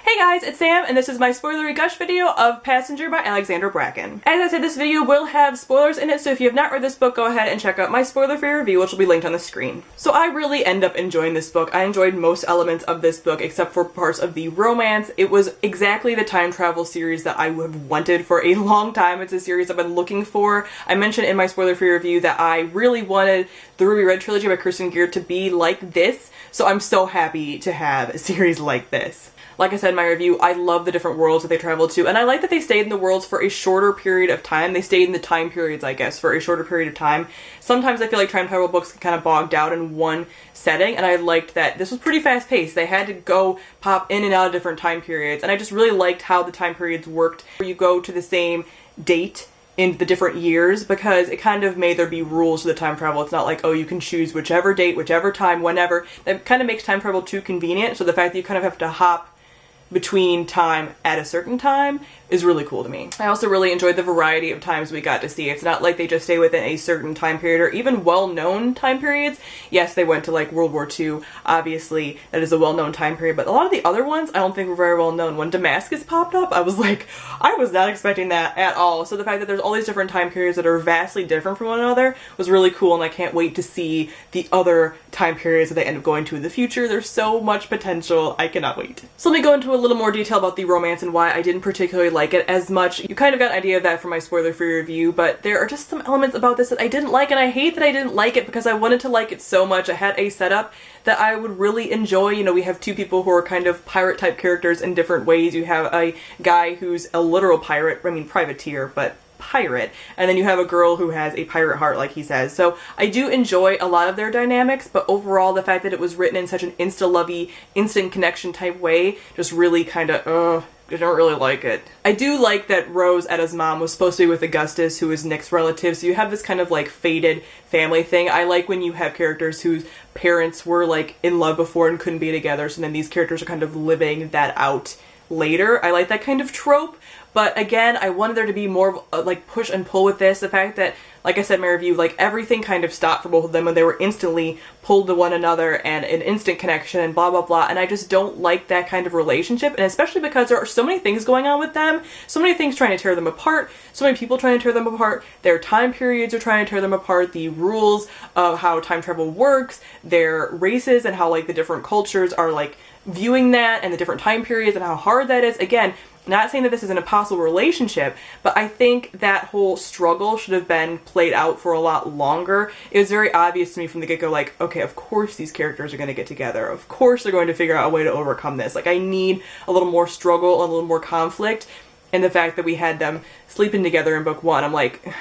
Hey guys, it's Sam, and this is my spoilery gush video of Passenger by Alexandra Bracken. As I said, this video will have spoilers in it, so if you have not read this book, go ahead and check out my spoiler-free review, which will be linked on the screen. So I really end up enjoying this book. I enjoyed most elements of this book, except for parts of the romance. It was exactly the time travel series that I have wanted for a long time. It's a series I've been looking for. I mentioned in my spoiler-free review that I really wanted the Ruby Red trilogy by Kirsten Gier to be like this, so I'm so happy to have a series like this. Like I said in my review, I love the different worlds that they traveled to, and I like that they stayed in the worlds for a shorter period of time. They stayed in the time periods, I guess, for a shorter period of time. Sometimes I feel like time travel books get kind of bogged down in one setting, and I liked that this was pretty fast-paced. They had to go pop in and out of different time periods, and I just really liked how the time periods worked, where you go to the same date in the different years, because it kind of made there be rules to the time travel. It's not like, oh, you can choose whichever date, whichever time, whenever. That kind of makes time travel too convenient, so the fact that you kind of have to hop between time at a certain time is really cool to me. I also really enjoyed the variety of times we got to see. It's not like they just stay within a certain time period or even well-known time periods. Yes, they went to like World War II, obviously that is a well-known time period, but a lot of the other ones I don't think were very well known. When Damascus popped up, I was like, I was not expecting that at all. So the fact that there's all these different time periods that are vastly different from one another was really cool, and I can't wait to see the other time periods that they end up going to in the future. There's so much potential. I cannot wait. So let me go into a little more detail about the romance and why I didn't particularly like it as much. You kind of got an idea of that from my spoiler-free review, but there are just some elements about this that I didn't like, and I hate that I didn't like it because I wanted to like it so much. I had a setup that I would really enjoy. You know, we have two people who are kind of pirate-type characters in different ways. You have a guy who's a literal pirate, I mean privateer, but pirate, and then you have a girl who has a pirate heart, like he says. So I do enjoy a lot of their dynamics, but overall the fact that it was written in such an insta-lovey, instant connection type way just really kind of, I don't really like it. I do like that Rose, Etta's mom, was supposed to be with Augustus, who is Nick's relative, so you have this kind of like faded family thing. I like when you have characters whose parents were like in love before and couldn't be together, so then these characters are kind of living that out later. I like that kind of trope, but again, I wanted there to be more of a, like, push and pull with this. The fact that, like I said in my review, like everything kind of stopped for both of them when they were instantly pulled to one another and an instant connection and blah blah blah, and I just don't like that kind of relationship, and especially because there are so many things going on with them, so many things trying to tear them apart, so many people trying to tear them apart, their time periods are trying to tear them apart, the rules of how time travel works, their races and how like the different cultures are like viewing that and the different time periods and how hard that is. Again, not saying that this is an impossible relationship, but I think that whole struggle should have been played out for a lot longer. It was very obvious to me from the get-go, like, okay, of course these characters are going to get together. Of course they're going to figure out a way to overcome this. Like, I need a little more struggle, a little more conflict, and the fact that we had them sleeping together in book one, I'm like,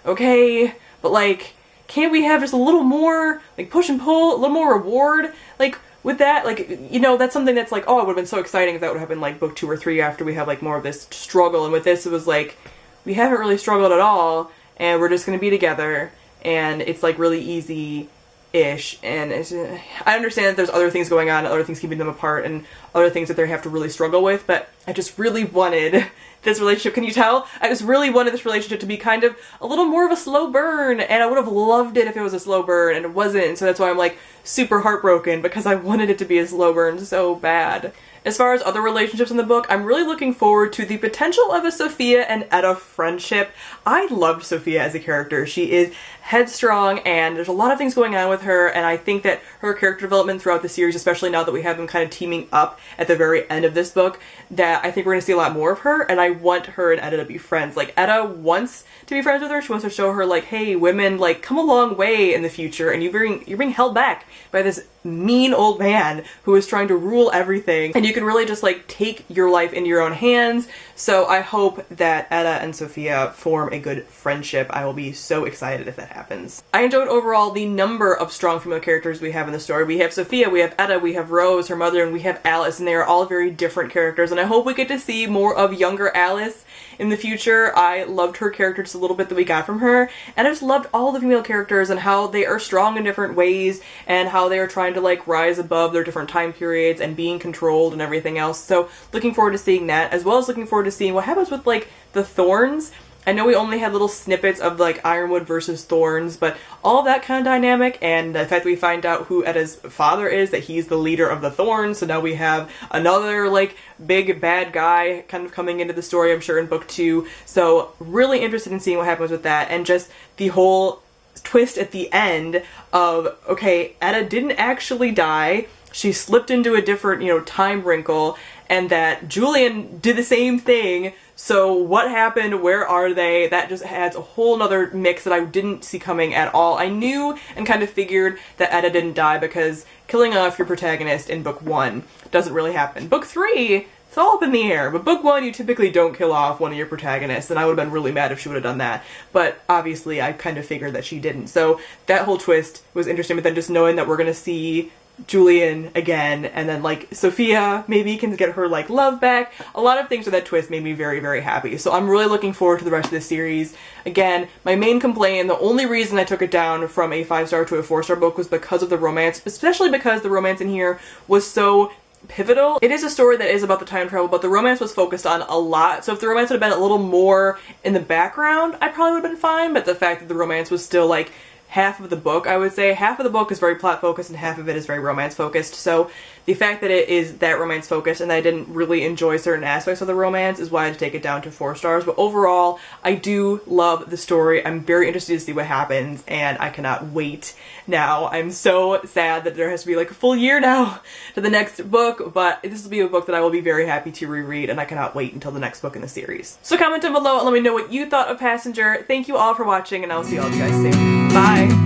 okay, but like, can't we have just a little more, like, push and pull, a little more reward? Like, with that, like, you know, that's something that's like, oh, it would have been so exciting if that would have been like book 2 or 3 after we have like more of this struggle, and with this it was like, we haven't really struggled at all, and we're just gonna be together, and it's like really easy-ish, and it's, I understand that there's other things going on, other things keeping them apart, and other things that they have to really struggle with, but I just really wanted this relationship, can you tell? I just really wanted this relationship to be kind of a little more of a slow burn, and I would have loved it if it was a slow burn, and it wasn't, and so that's why I'm like super heartbroken, because I wanted it to be a slow burn so bad. As far as other relationships in the book, I'm really looking forward to the potential of a Sophia and Etta friendship. I loved Sophia as a character. She is headstrong, and there's a lot of things going on with her, and I think that her character development throughout the series, especially now that we have them kind of teaming up at the very end of this book, that I think we're going to see a lot more of her, and I want her and Etta to be friends. Like, Etta wants to be friends with her. She wants to show her, like, hey, women, like, come a long way in the future, and you're being held back by this mean old man who is trying to rule everything, and you can really just like take your life into your own hands. So I hope that Etta and Sophia form a good friendship. I will be so excited if that happens. I enjoyed overall the number of strong female characters we have in the story. We have Sophia, we have Etta, we have Rose, her mother, and we have Alice, and they are all very different characters, and I hope we get to see more of younger Alice in the future. I loved her character just a little bit that we got from her, and I just loved all the female characters and how they are strong in different ways and how they are trying to like rise above their different time periods and being controlled and everything else. So looking forward to seeing that, as well as looking forward to seeing what happens with like the Thorns. I know we only had little snippets of like Ironwood versus Thorns, but all of that kind of dynamic, and the fact that we find out who Edda's father is, that he's the leader of the Thorns, so now we have another like big bad guy kind of coming into the story, I'm sure, in book 2. So really interested in seeing what happens with that, and just the whole twist at the end of, okay, Edda didn't actually die, she slipped into a different, you know, time wrinkle, and that Julian did the same thing. So what happened? Where are they? That just adds a whole nother mix that I didn't see coming at all. I knew and kind of figured that Edda didn't die because killing off your protagonist in book 1 doesn't really happen. Book 3, it's all up in the air, but book 1 you typically don't kill off one of your protagonists, and I would have been really mad if she would have done that. But obviously I kind of figured that she didn't. So that whole twist was interesting, but then just knowing that we're gonna see Julian again, and then like Sophia maybe can get her like love back. A lot of things with that twist made me very, very happy. So I'm really looking forward to the rest of this series. Again, my main complaint, the only reason I took it down from a 5-star to a 4-star book was because of the romance, especially because the romance in here was so pivotal. It is a story that is about the time travel, but the romance was focused on a lot. So if the romance would have been a little more in the background, I probably would have been fine, but the fact that the romance was still like half of the book, I would say. Half of the book is very plot focused and half of it is very romance focused. So the fact that it is that romance focused and that I didn't really enjoy certain aspects of the romance is why I had to take it down to 4 stars. But overall, I do love the story. I'm very interested to see what happens, and I cannot wait now. I'm so sad that there has to be like a full year now to the next book, but this will be a book that I will be very happy to reread, and I cannot wait until the next book in the series. So comment down below and let me know what you thought of Passenger. Thank you all for watching, and I'll see all of you guys soon. Bye!